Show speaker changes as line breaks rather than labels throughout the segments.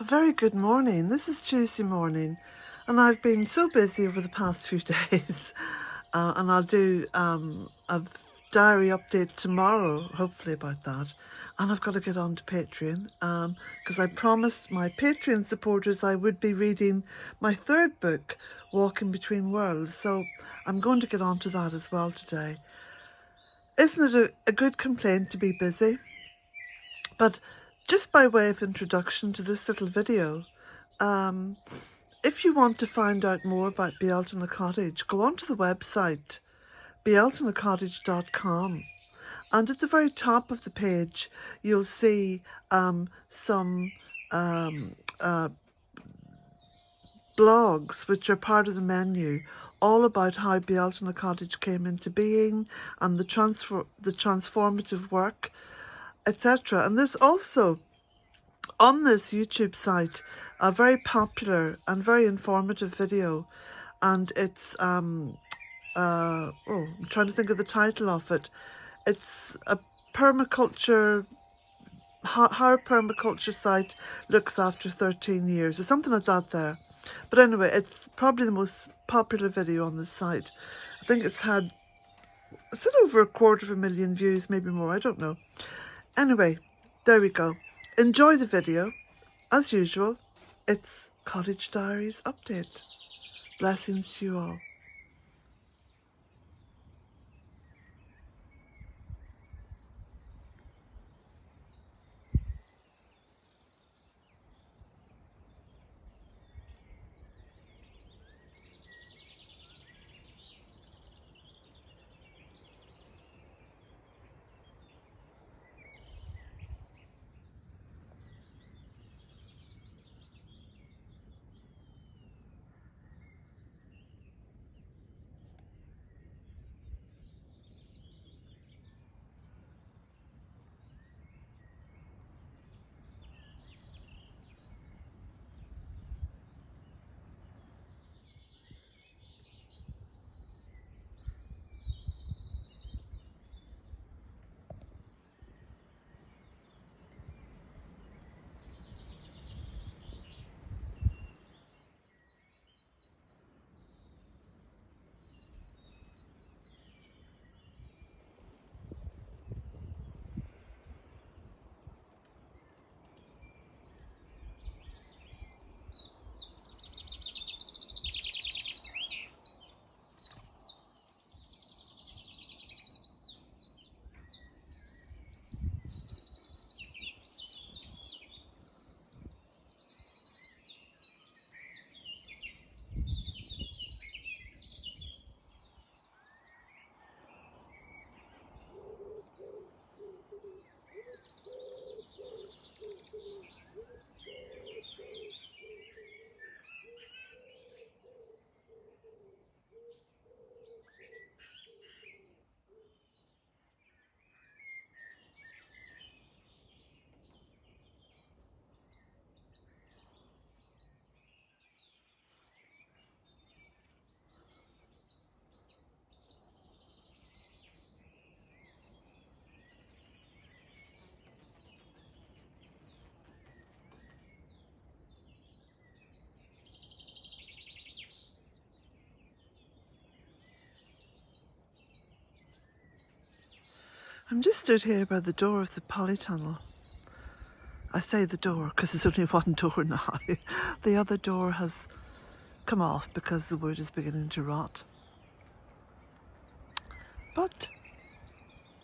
A very good morning. This is Tuesday morning, and I've been so busy over the past few days. And I'll do a diary update tomorrow, hopefully, about that. And I've got to get on to Patreon because I promised my Patreon supporters I would be reading my third book, Walking Between Worlds. So I'm going to get on to that as well today. Isn't it a good complaint to be busy? But just by way of introduction to this little video, if you want to find out more about Bealtaine Cottage, go onto the website bealtainecottage.com, and at the very top of the page you'll see some blogs which are part of the menu, all about how Bealtaine Cottage came into being and the transformative work, etc. And there's also on this YouTube site a very popular and very informative video, and it's I'm trying to think of the title of it. It's a permaculture, how a permaculture site looks after 13 years or something like that there. But anyway, it's probably the most popular video on this site. I think it's had over 250,000 views, maybe more, I don't know. Anyway, there we go. Enjoy the video. As usual, it's Cottage Diaries update. Blessings to you all. I'm just stood here by the door of the polytunnel. I say the door because there's only one door now. The other door has come off because the wood is beginning to rot. But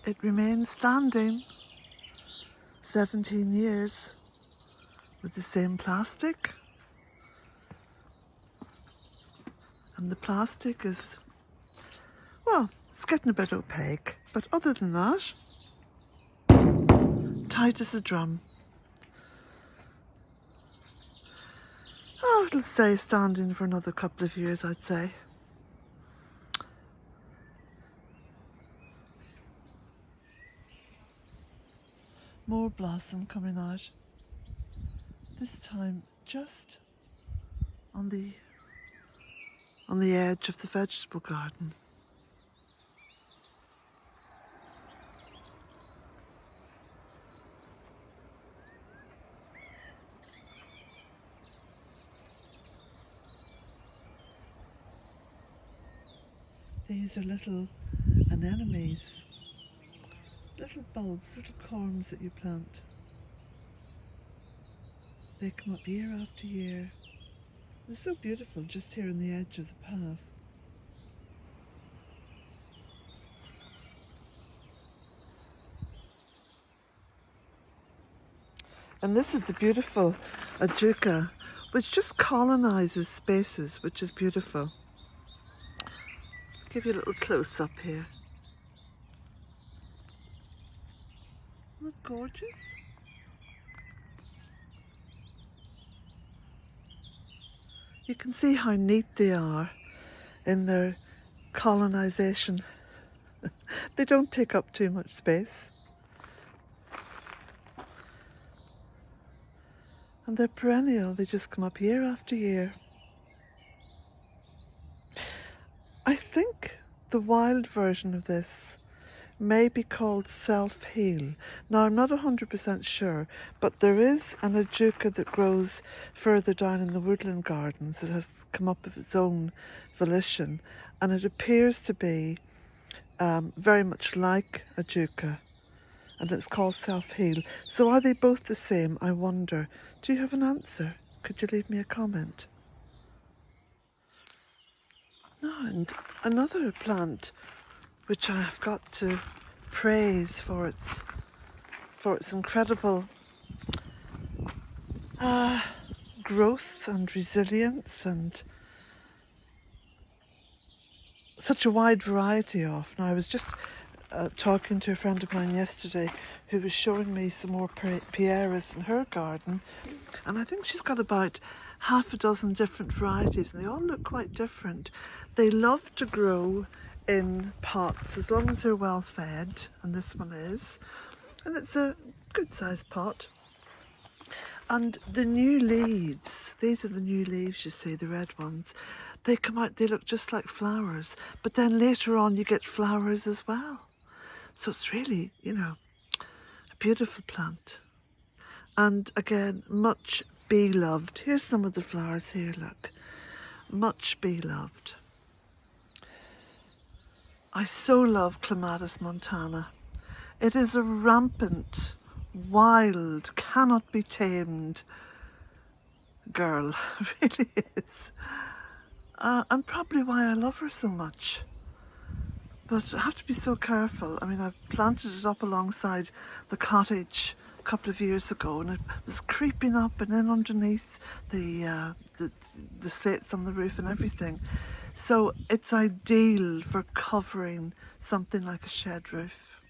it remains standing 17 years with the same plastic. And the plastic is, well, it's getting a bit opaque, but other than that, tight as a drum. Oh, it'll stay standing for another couple of years, I'd say. More blossom coming out. This time just on the edge of the vegetable garden. These are little anemones, little bulbs, little corms that you plant. They come up year after year. They're so beautiful just here on the edge of the path. And this is the beautiful ajuca, which just colonizes spaces, which is beautiful. I'll give you a little close up here. Isn't that gorgeous? You can see how neat they are in their colonization. They don't take up too much space. And they're perennial, they just come up year after year. I think the wild version of this may be called self-heal. Now, I'm not 100% sure, but there is an ajuca that grows further down in the woodland gardens. It has come up of its own volition, and it appears to be very much like ajuca, and it's called self-heal. So are they both the same, I wonder? Do you have an answer? Could you leave me a comment? And another plant which I have got to praise for its incredible growth and resilience and such a wide variety of. Now, I was just talking to a friend of mine yesterday who was showing me some more pieris in her garden, and I think she's got about half a dozen different varieties, and they all look quite different. They love to grow in pots as long as they're well fed, and this one is, and it's a good sized pot. And the new leaves, these are the new leaves, you see, the red ones, they come out, they look just like flowers, but then later on you get flowers as well. So it's really, you know, a beautiful plant. And again, much beloved. Here's some of the flowers here, look. Much beloved. I so love Clematis montana. It is a rampant, wild, cannot be tamed girl. It really is. And probably why I love her so much. But I have to be so careful. I mean, I've planted it up alongside the cottage a couple of years ago, and it was creeping up and in underneath the slates on the roof and everything. So it's ideal for covering something like a shed roof.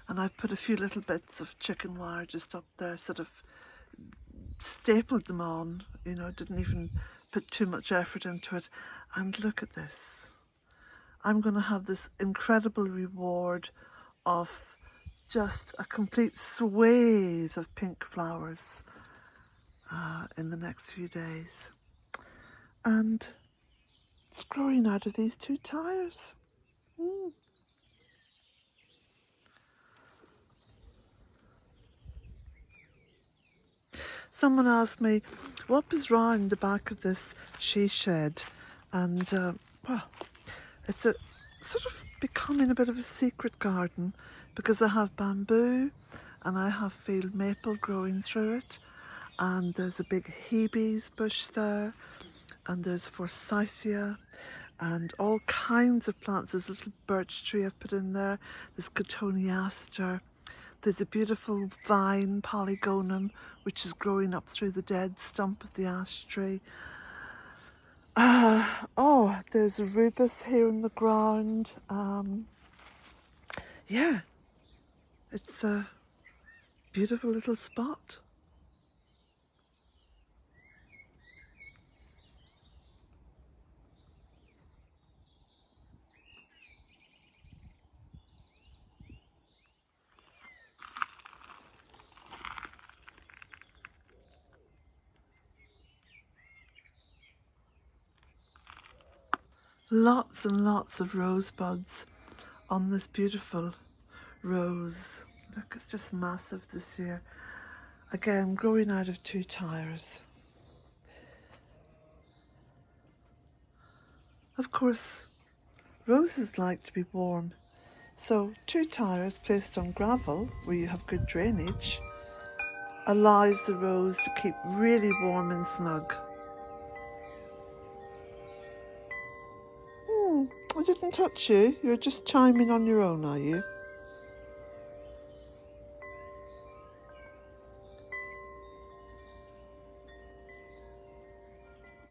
And I've put a few little bits of chicken wire just up there, sort of stapled them on, you know, didn't even put too much effort into it. And look at this. I'm going to have this incredible reward of just a complete swathe of pink flowers in the next few days. And it's growing out of these two tires. Someone asked me what was round the back of this she shed, and well, it's a sort of becoming a bit of a secret garden because I have bamboo and I have field maple growing through it, and there's a big Hebe's bush there, and there's forsythia and all kinds of plants. There's a little birch tree I've put in there, there's cotoneaster. There's a beautiful vine, polygonum, which is growing up through the dead stump of the ash tree. Oh, there's a rubus here in the ground. Yeah, it's a beautiful little spot. Lots and lots of rosebuds on this beautiful rose. Look, it's just massive this year. Again, growing out of two tires. Of course, Roses like to be warm, so 2 tires placed on gravel where you have good drainage allows the rose to keep really warm and snug. I didn't touch you. You're just chiming on your own, are you?